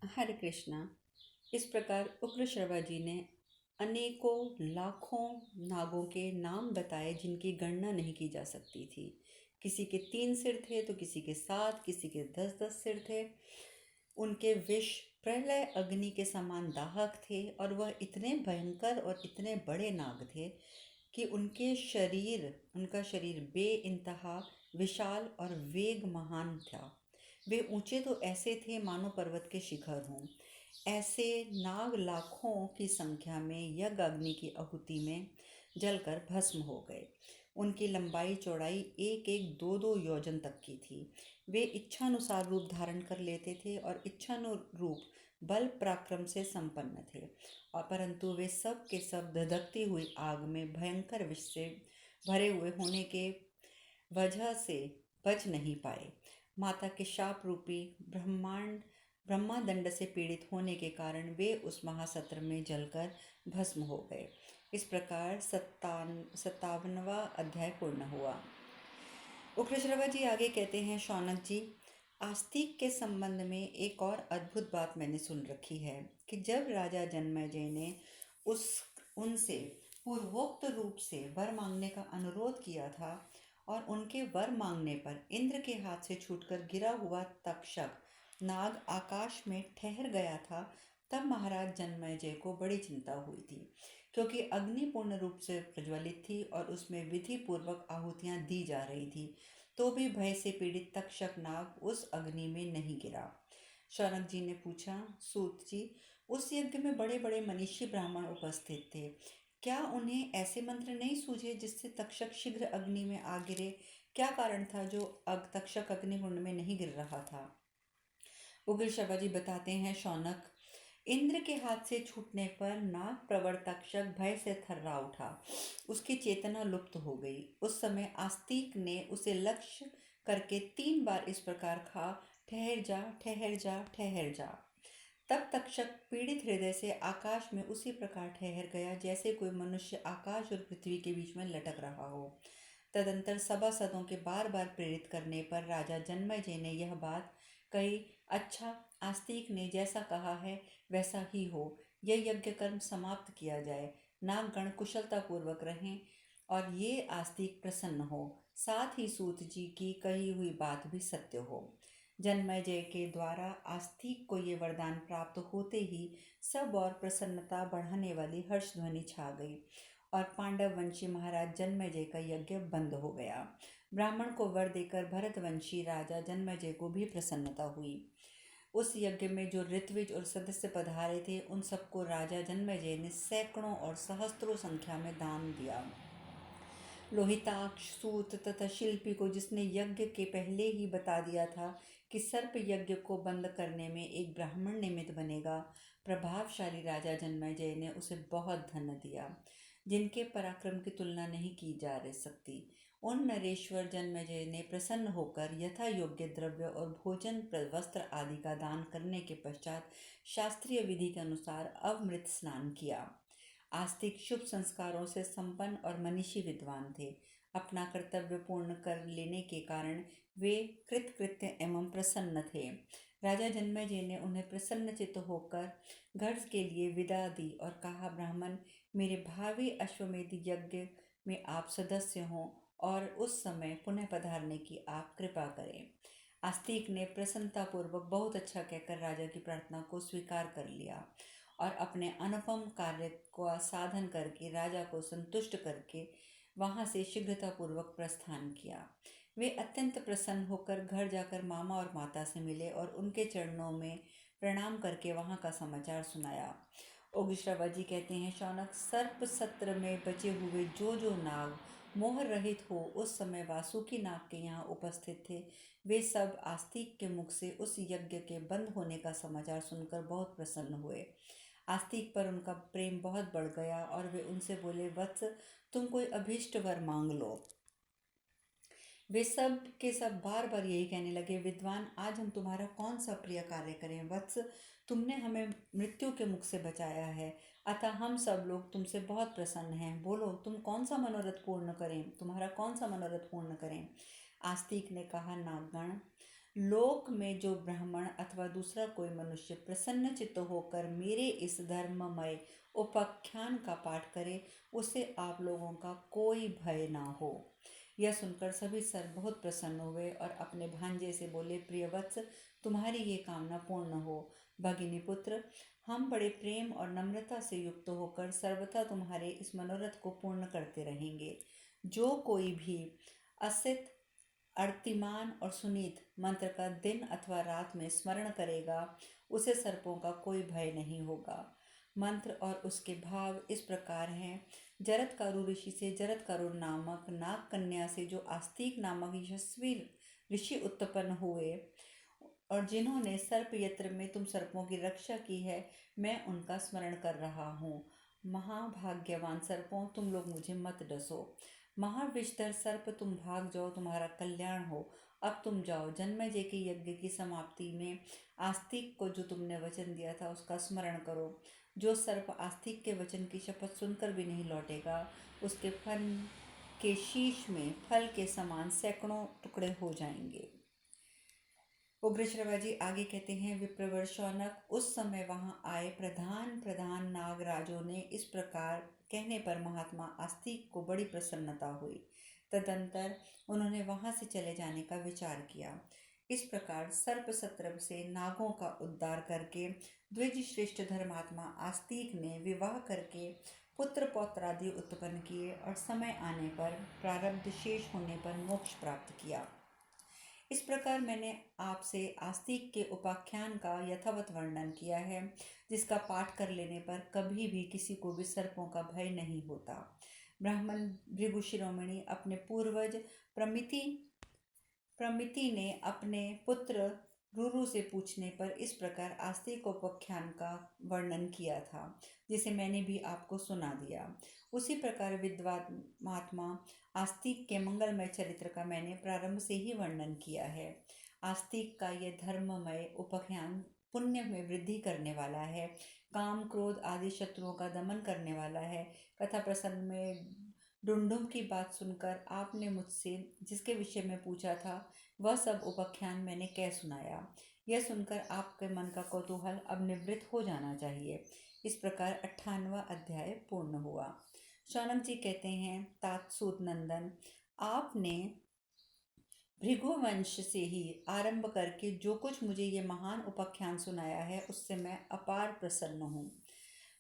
हरे कृष्णा। इस प्रकार उग्रश्रवा जी ने अनेकों लाखों नागों के नाम बताए जिनकी गणना नहीं की जा सकती थी। किसी के 3 सिर थे तो किसी के 7, किसी के 10-10 सिर थे। उनके विष प्रलय अग्नि के समान दाहक थे और वह इतने भयंकर और इतने बड़े नाग थे कि उनका शरीर बे इंतहा विशाल और वेग महान था। वे ऊंचे तो ऐसे थे मानो पर्वत के शिखर हों। ऐसे नाग लाखों की संख्या में यज्ञ अग्नि की आहुति में जलकर भस्म हो गए। उनकी लंबाई चौड़ाई एक एक दो दो योजन तक की थी। वे इच्छानुसार रूप धारण कर लेते थे और इच्छानुरूप बल पराक्रम से संपन्न थे, और परंतु वे सब के सब धधकती हुई आग में भयंकर विष से भरे हुए होने के वजह से बच नहीं पाए। माता के शाप रूपी ब्रह्मादंड से पीड़ित होने के कारण वे उस महासत्र में जलकर भस्म हो गए। इस प्रकार 57वां अध्याय पूर्ण हुआ। उग्रश्रवा जी आगे कहते हैं, शौनक जी, आस्तिक के संबंध में एक और अद्भुत बात मैंने सुन रखी है कि जब राजा जन्मेजय ने उस उनसे पूर्वोक्त रूप से वर मांगने का अनुरोध किया था और उनके वर मांगने पर इंद्र के हाथ से छूटकर गिरा हुआ तक्षक नाग आकाश में ठहर गया था, तब महाराज जन्मेजय को बड़ी चिंता हुई थी, क्योंकि अग्नि पूर्ण रूप से प्रज्वलित थी और उसमें विधि पूर्वक आहुतियां दी जा रही थी, तो भी भय से पीड़ित तक्षक नाग उस अग्नि में नहीं गिरा। शौनक जी ने पूछा, सूत जी, उस यज्ञ में बड़े बड़े मनीषी ब्राह्मण उपस्थित थे, क्या उन्हें ऐसे मंत्र नहीं सूझे जिससे तक्षक शीघ्र अग्नि में आ गिरे? क्या कारण था जो तक्षक अग्निकुंड में नहीं गिर रहा था? उग्रश्रवा जी बताते हैं, शौनक, इंद्र के हाथ से छूटने पर नाग प्रवर तक्षक भय से थर्रा उठा। उसकी चेतना लुप्त हो गई। उस समय आस्तिक ने उसे लक्ष्य करके 3 बार इस प्रकार कहा, ठहर जा, ठहर जा, ठहर जा। तब तक्षक पीड़ित हृदय से आकाश में उसी प्रकार ठहर गया जैसे कोई मनुष्य आकाश और पृथ्वी के बीच में लटक रहा हो। तदंतर सभासदों के बार बार प्रेरित करने पर राजा जन्मेजय ने यह बात कही, अच्छा, आस्तिक ने जैसा कहा है वैसा ही हो, यह यज्ञ कर्म समाप्त किया जाए, नागगण कुशलता पूर्वक रहें और ये आस्तिक प्रसन्न हो, साथ ही सूत जी की कही हुई बात भी सत्य हो। जन्मेजय के द्वारा आस्तिक को ये वरदान प्राप्त होते ही सब और प्रसन्नता बढ़ाने वाली हर्ष ध्वनि छा गई और पांडव वंशी महाराज जन्मेजय का यज्ञ बंद हो गया। ब्राह्मण को वर देकर भरतवंशी राजा जन्मेजय को भी प्रसन्नता हुई। उस यज्ञ में जो ऋत्विज और सदस्य पधारे थे उन सबको राजा जन्मेजय ने सैकड़ों और सहस्त्रों संख्या में दान दिया। लोहिताक्ष, सूत तथा शिल्पी को जिसने यज्ञ के पहले ही बता दिया था कि सर्प यज्ञ को बंद करने में एक ब्राह्मण निमित्त बनेगा, प्रभावशाली राजा जन्मेजय ने उसे बहुत धन दिया, जिनके पराक्रम की तुलना नहीं की जा सकती। उन नरेश्वर जन्मेजय ने प्रसन्न होकर यथा योग्य द्रव्य और भोजन, वस्त्र आदि का दान करने के पश्चात शास्त्रीय विधि के अनुसार अमृत स्नान किया। आस्तिक शुभ संस्कारों से संपन्न और मनीषी विद्वान थे। अपना कर्तव्य पूर्ण कर लेने के कारण वे कृतकृत्य एवं प्रसन्न थे। राजा जन्मेजय ने उन्हें प्रसन्नचित्त होकर घर के लिए विदा दी और कहा, ब्राह्मण, मेरे भावी अश्वमेध यज्ञ में आप सदस्य हों और उस समय पुनः पधारने की आप कृपा करें। आस्तिक ने प्रसन्नतापूर्वक बहुत अच्छा कहकर राजा की प्रार्थना को स्वीकार कर लिया और अपने अनुपम कार्य का साधन करके राजा को संतुष्ट करके वहां से शीघ्रतापूर्वक प्रस्थान किया। वे अत्यंत प्रसन्न होकर घर जाकर मामा और माता से मिले और उनके चरणों में प्रणाम करके वहां का समाचार सुनाया। उग्रश्रवा जी कहते हैं, शौनक, सर्प सत्र में बचे हुए जो नाग मोह रहित हो उस समय वासुकी नाग के यहाँ उपस्थित थे, वे सब आस्तिक के मुख से उस यज्ञ के बंद होने का समाचार सुनकर बहुत प्रसन्न हुए। आस्तिक पर उनका प्रेम बहुत बढ़ गया और वे उनसे बोले, वत्स, तुम कोई अभीष्ट वर मांग लो। वे सब के सब बार बार यही कहने लगे, विद्वान, आज हम तुम्हारा कौन सा प्रिय कार्य करें? वत्स, तुमने हमें मृत्यु के मुख से बचाया है, अतः हम सब लोग तुमसे बहुत प्रसन्न हैं। बोलो, तुम कौन सा मनोरथ पूर्ण करें? तुम्हारा कौन सा मनोरथ पूर्ण करें? आस्तिक ने कहा, नागगण, लोक में जो ब्राह्मण अथवा दूसरा कोई मनुष्य प्रसन्न चित्त होकर मेरे इस धर्ममय उपाख्यान का पाठ करे, उसे आप लोगों का कोई भय ना हो। यह सुनकर सभी सर बहुत प्रसन्न हुए और अपने भांजे से बोले, प्रियवत्स, तुम्हारी ये कामना पूर्ण हो। भगिनी पुत्र, हम बड़े प्रेम और नम्रता से युक्त होकर सर्वथा तुम्हारे इस मनोरथ को पूर्ण करते रहेंगे। जो कोई भी असित, अर्तिमान और सुनीत मंत्र का दिन अथवा रात में स्मरण करेगा, उसे सर्पों का कोई भय नहीं होगा। मंत्र और उसके भाव इस प्रकार हैं। जरत्कारू ऋषि से जरत्कारू नामक नाग कन्या से जो आस्तिक नामक यशस्वी ऋषि उत्पन्न हुए और जिन्होंने सर्प यत्र में तुम सर्पों की रक्षा की है, मैं उनका स्मरण कर रहा हूँ। महाभाग्यवान सर्पों, तुम लोग मुझे मत डसो। महाविषधर सर्प, तुम भाग जाओ, तुम्हारा कल्याण हो। अब तुम जाओ, जन्मेजय के यज्ञ की समाप्ति में आस्तिक को जो तुमने वचन दिया था उसका स्मरण करो। जो सर्प आस्तिक के वचन की शपथ सुनकर भी नहीं लौटेगा, उसके फन के शीश में फल के समान सैकड़ों टुकड़े हो जाएंगे। उग्रश्रवा जी आगे कहते हैं, विप्रवर शौनक, उस समय वहां आए प्रधान प्रधान नागराजों ने इस प्रकार कहने पर महात्मा आस्तिक को बड़ी प्रसन्नता हुई। तदंतर उन्होंने वहां से चले जाने का विचार किया। इस प्रकार सर्प सत्रप से नागों का उद्धार करके द्विज श्रेष्ठ धर्मात्मा आस्तिक ने विवाह करके पुत्र पौत्रादि उत्पन्न किए और समय आने पर प्रारब्ध शेष होने पर मोक्ष प्राप्त किया। इस प्रकार मैंने आपसे आस्तिक के उपाख्यान का यथावत वर्णन किया है, जिसका पाठ कर लेने पर कभी भी किसी को भी सर्पों का भय नहीं होता। ब्राह्मण भृगु शिरोमणि अपने पूर्वज प्रमिति ने अपने पुत्र रुरु से पूछने पर इस प्रकार आस्तिक उपाख्यान का वर्णन किया था, जिसे मैंने भी आपको सुना दिया। उसी प्रकार विद्वान महात्मा आस्तिक के मंगलमय चरित्र का मैंने प्रारंभ से ही वर्णन किया है। आस्तिक का यह धर्ममय उपाख्यान पुण्य में वृद्धि करने वाला है, काम क्रोध आदि शत्रुओं का दमन करने वाला है। कथा प्रसंग में डुंडुम की बात सुनकर आपने मुझसे जिसके विषय में पूछा था, वह सब उपाख्यान मैंने कह सुनाया। यह सुनकर आपके मन का कौतूहल अब निवृत्त हो जाना चाहिए। इस प्रकार 98वां अध्याय पूर्ण हुआ। शौनक जी कहते हैं, तात सूत नंदन, आपने भृगुवंश से ही आरंभ करके जो कुछ मुझे ये महान उपाख्यान सुनाया है, उससे मैं अपार प्रसन्न हूँ।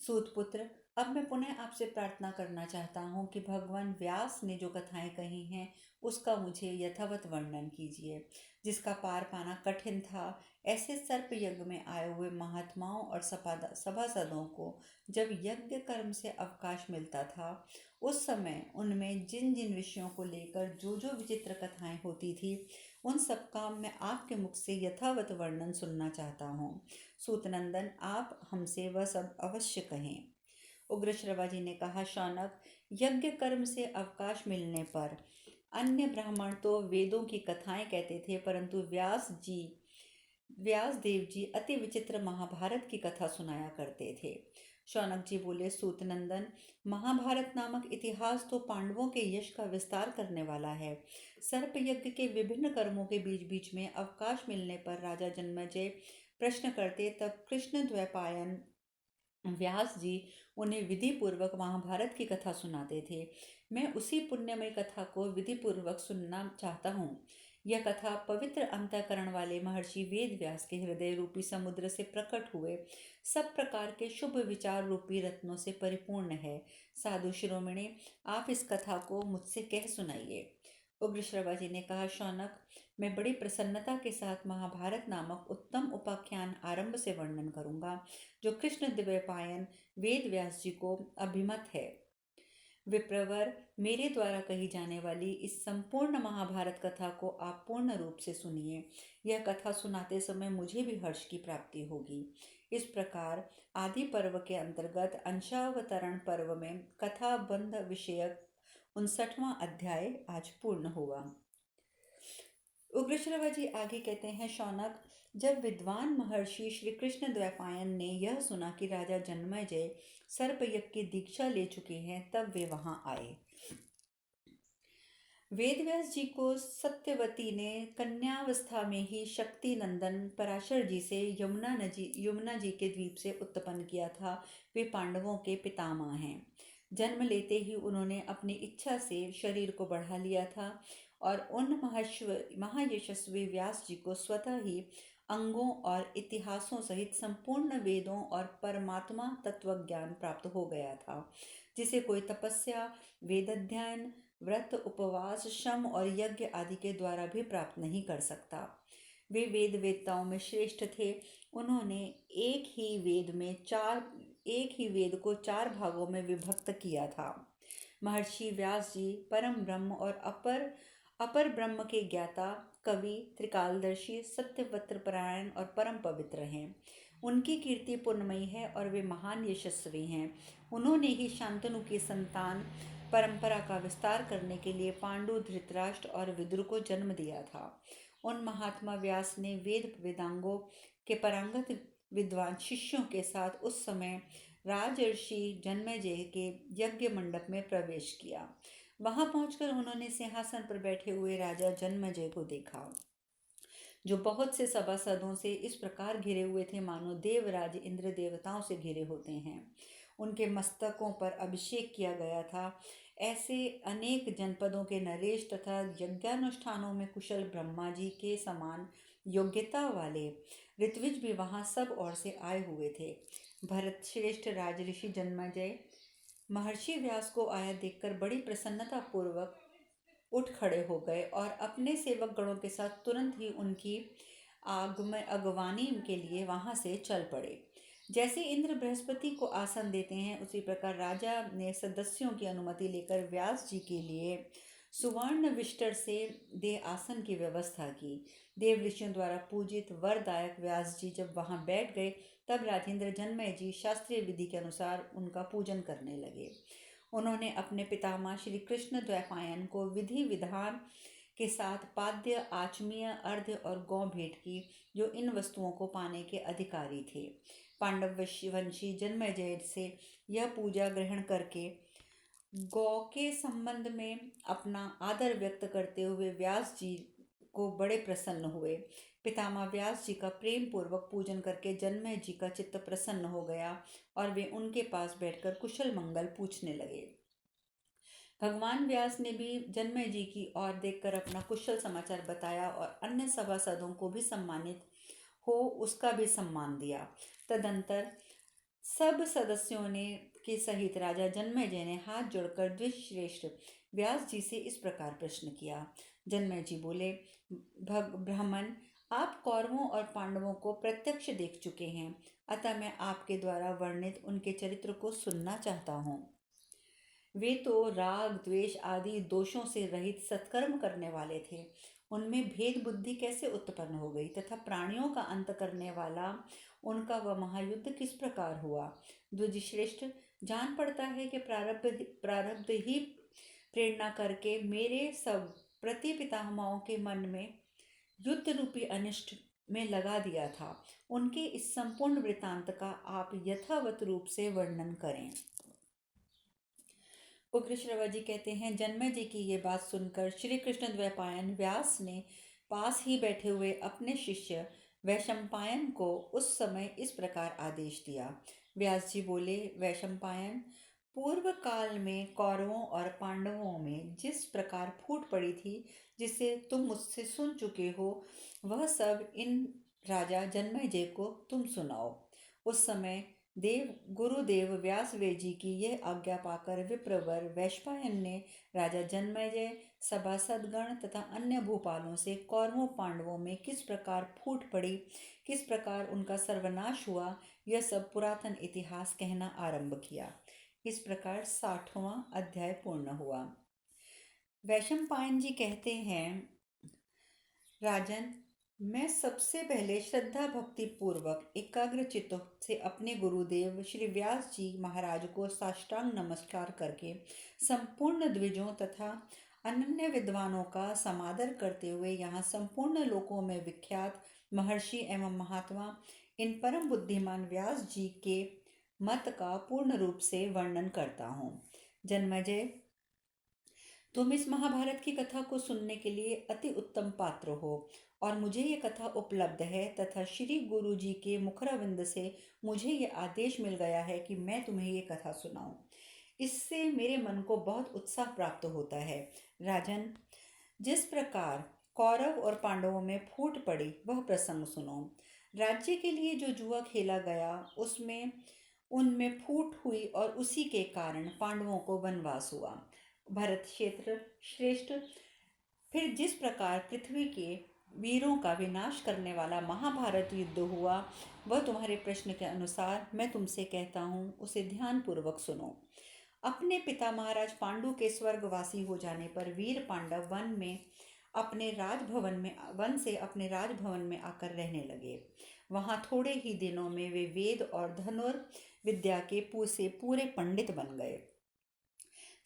सूतपुत्र, अब मैं पुनः आपसे प्रार्थना करना चाहता हूँ कि भगवान व्यास ने जो कथाएं कही हैं उसका मुझे यथावत वर्णन कीजिए, जिसका पार पाना कठिन था। ऐसे सर्प यज्ञ में आए हुए महात्माओं और सभासदों को जब यज्ञ कर्म से अवकाश मिलता था, उस समय उनमें जिन जिन विषयों को लेकर जो जो विचित्र कथाएं होती थी, उन सब का मैं आपके मुख से यथावत वर्णन सुनना चाहता हूँ। सूतनंदन, आप हमसे वह सब अवश्य कहें। उग्रश्रवा जी ने कहा, शौनक, यज्ञ कर्म से अवकाश मिलने पर अन्य ब्राह्मण तो वेदों की कथाएं कहते थे, परंतु व्यास देव जी अति विचित्र महाभारत की कथा सुनाया करते थे। शौनक जी बोले, सूतनंदन, महाभारत नामक इतिहास तो पांडवों के यश का विस्तार करने वाला है। सर्प यज्ञ के विभिन्न कर्मों के बीच बीच में अवकाश मिलने पर राजा जन्मेजय प्रश्न करते, तब कृष्ण द्वैपायन व्यास जी उन्हें विधि पूर्वक महाभारत की कथा सुनाते थे। मैं उसी पुण्यमय कथा को विधि पूर्वक सुनना चाहता हूँ। यह कथा पवित्र अंतःकरण वाले महर्षि वेद व्यास के हृदय रूपी समुद्र से प्रकट हुए सब प्रकार के शुभ विचार रूपी रत्नों से परिपूर्ण है। साधु शिरोमणि, आप इस कथा को मुझसे कह सुनाइए। उग्रश्रवा जी ने कहा, शौनक, मैं बड़ी प्रसन्नता के साथ महाभारत नामक उत्तम उपाख्यान आरंभ से वर्णन करूंगा, जो कृष्ण द्वैपायन वेद व्यास जी को अभिमत है। विप्रवर, मेरे द्वारा कही जाने वाली इस संपूर्ण महाभारत कथा को आप पूर्ण रूप से सुनिए। यह कथा सुनाते समय मुझे भी हर्ष की प्राप्ति होगी। इस प्रकार आदि पर्व के अंतर्गत अंशावतरण पर्व में कथा बंध विषयक 59वां अध्याय आज पूर्ण हुआ। उग्रश्रवा जी आगे कहते हैं, शौनक, जब विद्वान महर्षि श्री कृष्ण द्वैपायन ने यह सुना कि राजा जन्मेजय सर्पयज्ञ की दीक्षा ले चुके हैं, तब वे वहां आए। वेदव्यास जी को सत्यवती ने कन्यावस्था में ही शक्ति नंदन पराशर जी से यमुना जी के द्वीप से उत्पन्न किया था। वे पांडवों के पितामह हैं। जन्म लेते ही उन्होंने अपनी इच्छा से शरीर को बढ़ा लिया था और उन महायशस्वी व्यास जी को स्वतः ही अंगों और इतिहासों सहित संपूर्ण वेदों और परमात्मा तत्व ज्ञान प्राप्त हो गया था, जिसे कोई तपस्या, वेद अध्ययन, व्रत, उपवास, श्रम और यज्ञ आदि के द्वारा भी प्राप्त नहीं कर सकता। वे वेद वेदताओं में श्रेष्ठ थे। उन्होंने एक ही वेद को 4 भागों में विभक्त किया था। महर्षि व्यास जी परम ब्रह्म और अपर अपर ब्रह्म के ज्ञाता, कवि, त्रिकालदर्शी, सत्यवत्र परायण और परम पवित्र हैं। उनकी कीर्ति पुण्यमयी है और वे महान यशस्वी हैं। उन्होंने ही शांतनु की संतान परंपरा का विस्तार करने के लिए पांडु, धृतराष्ट्र और विदुर को जन्म दिया था। उन महात्मा व्यास ने वेद वेदांगों के पारंगत विद्वान शिष्यों के साथ उस समय राजर्षि जन्मेजय के यज्ञ मंडप में प्रवेश किया। वहां पहुंचकर उन्होंने सिंहासन पर बैठे हुए राजा जन्मेजय को देखा, जो बहुत से सभासदों से इस प्रकार घिरे हुए थे मानो देवराज इंद्र देवताओं से घिरे होते हैं। उनके मस्तकों पर अभिषेक किया गया था। ऐसे अनेक जनपदों के नरेश तथा यज्ञानुष्ठानों में कुशल ब्रह्मा जी के समान योग्यता वाले ऋत्विज भी वहां सब ओर से आए हुए थे। भरत श्रेष्ठ राजऋषि जन्मेजय महर्षि व्यास को आया देखकर बड़ी प्रसन्नता पूर्वक उठ खड़े हो गए और अपने सेवक गणों के साथ तुरंत ही उनकी अगवानी के लिए वहां से चल पड़े। जैसे इंद्र बृहस्पति को आसन देते हैं, उसी प्रकार राजा ने सदस्यों की अनुमति लेकर व्यास जी के लिए सुवर्ण विष्टर से दे आसन की व्यवस्था की। देव ऋषियों द्वारा पूजित वरदायक व्यास जी जब वहां बैठ गए, तब राजेंद्र जन्मेजय जी शास्त्रीय विधि के अनुसार उनका पूजन करने लगे। उन्होंने अपने पितामह श्री कृष्ण द्वैपायन को विधि विधान के साथ पाद्य, आचमीय, अर्घ्य और गौ भेंट की, जो इन वस्तुओं को पाने के अधिकारी थे। पांडव वंशी जन्मेजय से यह पूजा ग्रहण करके गौ के संबंध में अपना आदर व्यक्त करते हुए व्यास जी को बड़े प्रसन्न हुए। पितामह व्यास जी का प्रेम पूर्वक पूजन करके जन्मेजय जी का चित्त प्रसन्न हो गया और वे उनके पास बैठकर कुशल मंगल पूछने लगे। भगवान व्यास ने भी जन्मेजय जी की ओर देखकर अपना कुशल समाचार बताया और अन्य सभासदों को भी सम्मानित हो उसका भी सम्मान दिया। तदंतर सब सदस्यों ने के सहित राजा जन्मेजय ने हाथ जोड़कर द्विश्रेष्ठ व्यास जी से इस प्रकार प्रश्न किया। जन्मेजय जी बोले, ब्राह्मण, आप कौरवों और पांडवों को प्रत्यक्ष देख चुके हैं, अतः मैं आपके द्वारा वर्णित उनके चरित्र को सुनना चाहता हूँ। वे तो राग, द्वेष आदि दोषों से रहित सत्कर्म करने वाले थे। उनमें भेद बुद्धि कैसे उत्पन्न हो गई तथा प्राणियों का अंत करने वाला उनका वह महायुद्ध किस प्रकार हुआ? द्विजश्रेष्ठ, जान पड़ता है कि प्रारब्ध ही प्रेरणा करके मेरे सब प्रति पितामहों के मन में युद्ध रूपी अनिष्ट में लगा दिया था। उनके इस संपूर्ण वृतांत का आप यथावत रूप से वर्णन करें। उग्रश्रवा जी कहते हैं, जन्मेजय की ये बात सुनकर श्री कृष्ण द्वैपायन व्यास ने पास ही बैठे हुए अपने शिष्य वैशंपायन को उस समय इस प्रकार आदेश दिया। व्यास जी बोले, वैशंपायन, पूर्व काल में कौरवों और पांडवों में जिस प्रकार फूट पड़ी थी, जिसे तुम मुझसे सुन चुके हो, वह सब इन राजा जन्मेजय को तुम सुनाओ। उस समय गुरुदेव व्यासदेव जी की यह आज्ञा पाकर विप्रवर वैशंपायन ने राजा जन्मेजय, सभासदगण तथा अन्य भूपालों से कौरवों पांडवों में किस प्रकार फूट पड़ी, किस प्रकार उनका सर्वनाश हुआ, यह सब पुरातन इतिहास कहना आरंभ किया। इस प्रकार 60वां अध्याय पूर्ण हुआ। वैशंपायन जी कहते हैं, राजन, मैं सबसे पहले श्रद्धा भक्ति पूर्वक एकाग्र चित्त से अपने गुरुदेव श्री व्यास जी महाराज को साष्टांग नमस्कार करके संपूर्ण द्विजों तथा अनन्य विद्वानों का समादर करते हुए यहाँ संपूर्ण लोकों में विख्यात महर्षि एवं महात्मा इन परम बुद्धिमान व्यास जी के मत का पूर्ण रूप से वर्णन करता हूँ। जन्मेजय, तुम इस महाभारत की कथा को सुनने के लिए अति उत्तम पात्र हो और मुझे ये कथा उपलब्ध है तथा श्री गुरु जी के मुखरविंद से मुझे ये आदेश मिल गया है कि मैं तुम्हें ये कथा सुनाऊं। इससे मेरे मन को बहुत उत्साह प्राप्त होता है। राजन, जिस प्रकार कौरव और पांडवों में फूट पड़ी वह प्रसंग सुनो। राज्य के लिए जो जुआ खेला गया उसमें उनमें फूट हुई और उसी के कारण पांडवों को वनवास हुआ। भरत क्षेत्र श्रेष्ठ, फिर जिस प्रकार पृथ्वी के वीरों का विनाश करने वाला महाभारत युद्ध हुआ वह तुम्हारे प्रश्न के अनुसार मैं तुमसे कहता हूँ, उसे ध्यान पूर्वक सुनो। अपने पिता महाराज पांडु के स्वर्गवासी हो जाने पर वीर पांडव वन से अपने राजभवन में आकर रहने लगे। वहां थोड़े ही दिनों में वे वेद और धनुर्विद्या के से पूरे पंडित बन गए।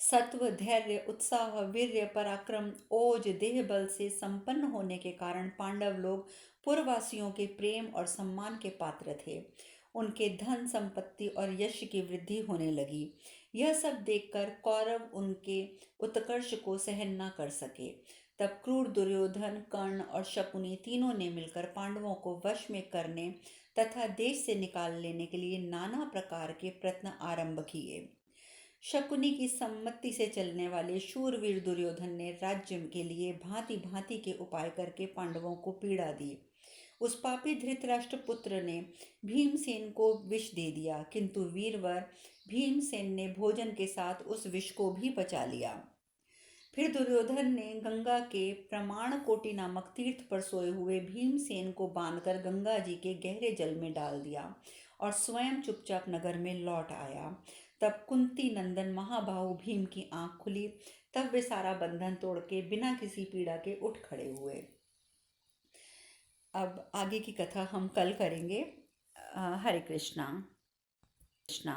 सत्व, धैर्य, उत्साह, वीर्य, पराक्रम, ओज, देह बल से संपन्न होने के कारण पांडव लोग पूर्ववासियों के प्रेम और सम्मान के पात्र थे। उनके धन संपत्ति और यश की वृद्धि होने लगी। यह सब देखकर कौरव उनके उत्कर्ष को सहन न कर सके। तब क्रूर दुर्योधन, कर्ण और शकुनी तीनों ने मिलकर पांडवों को वश में करने तथा देश से निकाल लेने के लिए नाना प्रकार के प्रयत्न आरंभ किए। शकुनी की सम्मति से चलने वाले शूरवीर दुर्योधन ने राज्य के लिए भांति भांति के उपाय करके पांडवों को पीड़ा दी। उस पापी धृतराष्ट्र पुत्र ने भीमसेन को विष दे दिया, किंतु वीरवर भीमसेन ने भोजन के साथ उस विष को भी पचा लिया। फिर दुर्योधन ने गंगा के प्रमाण कोटि नामक तीर्थ पर सोए हुए भीमसेन को बांधकर गंगा जी के गहरे जल में डाल दिया और स्वयं चुपचाप नगर में लौट आया। तब कुंती नंदन महाबाहु भीम की आंख खुली। तब वे सारा बंधन तोड़ के बिना किसी पीड़ा के उठ खड़े हुए। अब आगे की कथा हम कल करेंगे। हरे कृष्णा कृष्णा।